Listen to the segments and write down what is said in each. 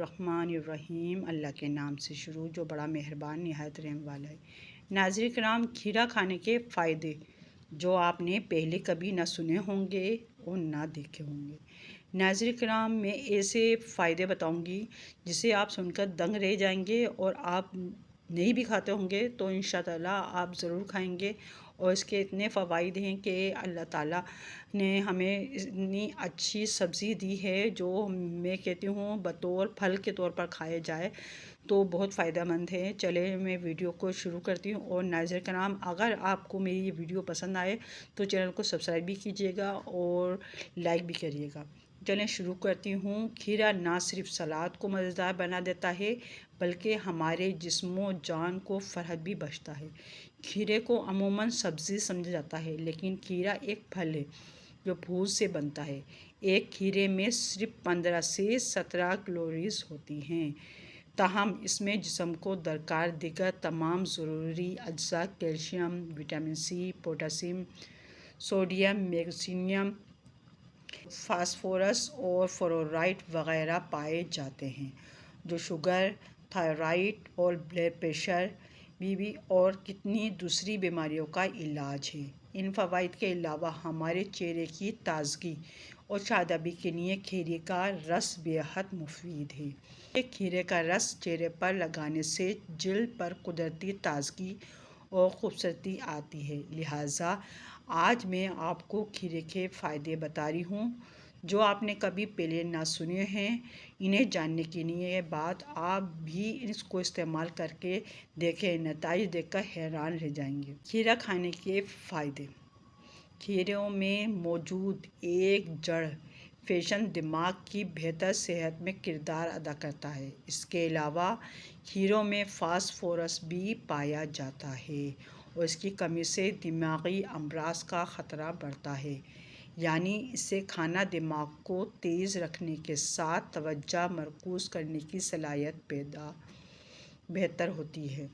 बिस्मिल्लाहिर्रहमानिर्रहीम। अल्लाह के नाम से शुरू जो बड़ा मेहरबान निहायत रहम वाला है। नाज़रीन किराम, खीरा खाने के फ़ायदे जो आपने पहले कभी ना सुने होंगे और ना देखे होंगे। नाज़रीन किराम, मैं ऐसे फ़ायदे बताऊंगी जिसे आप सुनकर दंग रह जाएंगे, और आप नहीं भी खाते होंगे तो इंशाअल्लाह आप ज़रूर खाएंगे। और इसके इतने फ़वाइद हैं कि अल्लाह ताला ने हमें इतनी अच्छी सब्ज़ी दी है जो मैं कहती हूँ बतौर फल के तौर पर खाया जाए तो बहुत फ़ायदेमंद है। चले मैं वीडियो को शुरू करती हूँ। और नाज़रीन कराम, अगर आपको मेरी ये वीडियो पसंद आए तो चैनल को सब्सक्राइब भी कीजिएगा और लाइक भी करिएगा। चलें शुरू करती हूँ। खीरा ना सिर्फ सलाद को मज़ेदार बना देता है बल्कि हमारे जिस्मो जान को फरहत भी बख्शता है। खीरे को अमूमन सब्ज़ी समझा जाता है, लेकिन खीरा एक फल है जो फूल से बनता है। एक खीरे में सिर्फ 15 से 17 कैलोरीज होती हैं, ताहम इसमें जिस्म को दरकार दीगर तमाम ज़रूरी अज्जा calcium, vitamin C, potassium, sodium, magnesium, phosphorus और फ्लोराइड वगैरह पाए जाते हैं, जो शुगर, थायराइड और ब्लड प्रेशर, बीपी और कितनी दूसरी बीमारियों का इलाज है। इन फ़वाइद के अलावा हमारे चेहरे की ताज़गी और शादाबी के लिए खीरे का रस बेहद मुफीद है। खीरे का रस चेहरे पर लगाने से जिल्द पर कुदरती ताज़गी और ख़ूबसूरती आती है। लिहाजा आज मैं आपको खीरे के फ़ायदे बता रही हूँ जो आपने कभी पहले ना सुने हैं। इन्हें जानने के लिए बाद आप भी इसको इस्तेमाल करके देखें, नतीजे देखकर हैरान रह जाएंगे। खीरा खाने के फ़ायदे। खीरों में मौजूद एक जड़ फैशन दिमाग की बेहतर सेहत में किरदार अदा करता है। इसके अलावा खीरों में फास्फोरस भी पाया जाता है और इसकी कमी से दिमागी अमराज का ख़तरा बढ़ता है। यानी इसे खाना दिमाग को तेज़ रखने के साथ तवज्जो मरकूज़ करने की सलाहियत बेहतर होती है।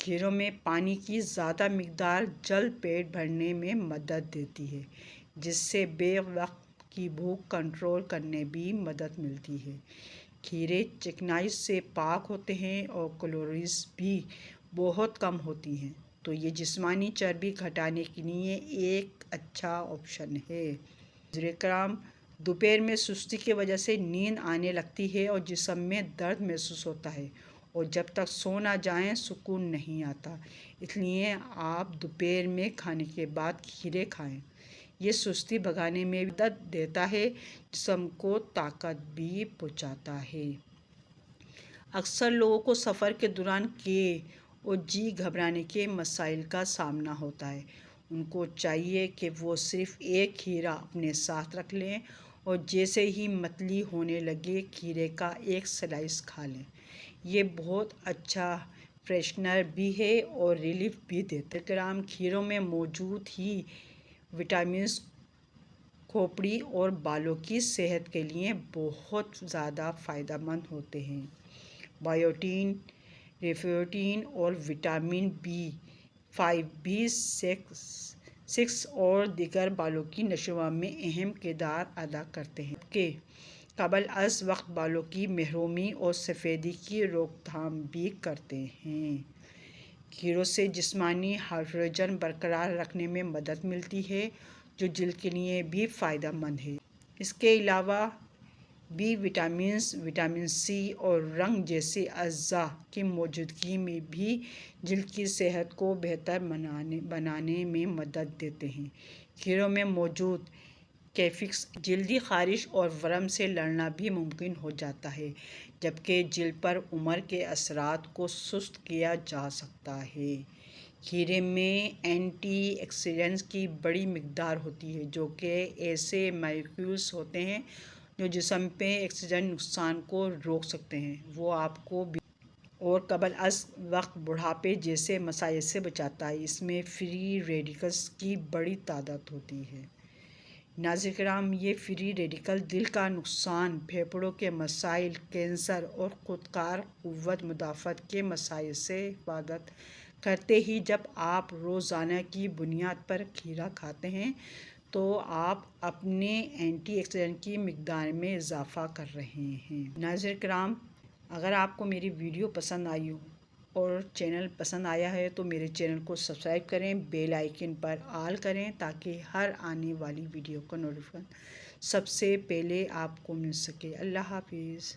खीरों में पानी की ज़्यादा मिक़दार जल्द पेट भरने में मदद देती है, जिससे बेवक्त की भूख कंट्रोल करने भी मदद मिलती है। खीरे चिकनाई से पाक होते हैं और कैलोरीज भी बहुत कम होती हैं, तो ये जिस्मानी चर्बी घटाने के लिए एक अच्छा ऑप्शन है। ज़िक्राम, दोपहर में सुस्ती की वजह से नींद आने लगती है और जिस्म में दर्द महसूस होता है, और जब तक सो ना जाएं सुकून नहीं आता। इसलिए आप दोपहर में खाने के बाद खीरे खाएं। ये सुस्ती भगाने में मदद देता है, जिस्म को ताकत भी पहुंचाता है। अक्सर लोगों को सफ़र के दौरान के और जी घबराने के मसाइल का सामना होता है। उनको चाहिए कि वो सिर्फ़ एक खीरा अपने साथ रख लें और जैसे ही मतली होने लगे खीरे का एक स्लाइस खा लें। ये बहुत अच्छा फ्रेशनर भी है और रिलीफ भी देते हैं। ग्राम खीरों में मौजूद ही विटामिन्स खोपड़ी और बालों की सेहत के लिए बहुत ज़्यादा फ़ायदेमंद होते हैं। बायोटीन, रेफ्यूटीन और विटामिन B5, B6 और दीगर बालों की नशोवा में अहम किरदार अदा करते हैं कि कबल अज़ वक्त बालों की महरूमी और सफ़ेदी की रोकथाम भी करते हैं। खीरों से जिस्मानी हाइड्रोजन बरकरार रखने में मदद मिलती है, जो जिल्द के लिए भी फ़ायदेमंद है। इसके अलावा बी विटामिन्स, विटामिन सी और रंग जैसे अज्जा की मौजूदगी में भी जिल्द की सेहत को बेहतर बनाने में मदद देते हैं। खीरों में मौजूद कैफिक्स जिल्दी ख़ारिश और वर्म से लड़ना भी मुमकिन हो जाता है, जबकि जिल्द पर उम्र के असरात को सुस्त किया जा सकता है। खीरे में एंटी ऑक्सीडेंट्स की बड़ी मिक़दार होती है, जो कि ऐसे मॉलिक्यूल्स होते हैं जो जिस्म पे ऑक्सीजन नुकसान को रोक सकते हैं। वो आपको और कबल अज़ वक्त बुढ़ापे जैसे मसाइल से बचाता है। इसमें फ्री रेडिकल्स की बड़ी तादाद होती है। नाज़रीन किराम, ये फ्री रेडिकल दिल का नुकसान, फेफड़ों के मसाइल, कैंसर और ख़ुदकार क़ुव्वत मुदाफ़त के मसाइल से हिफाजत करते ही जब आप रोज़ाना की बुनियाद पर खीरा खाते हैं तो आप अपने एंटीऑक्सीडेंट की मिक़दार में इजाफ़ा कर रहे हैं। नाज़रीन किराम, اگر آپ کو میری ویڈیو پسند آئی ہو اور چینل پسند آیا ہے تو میرے چینل کو سبسکرائب کریں، بیل آئیکن پر آل کریں تاکہ ہر آنے والی ویڈیو کا نوٹیفیکیشن سب سے پہلے آپ کو مل سکے۔ اللہ حافظ۔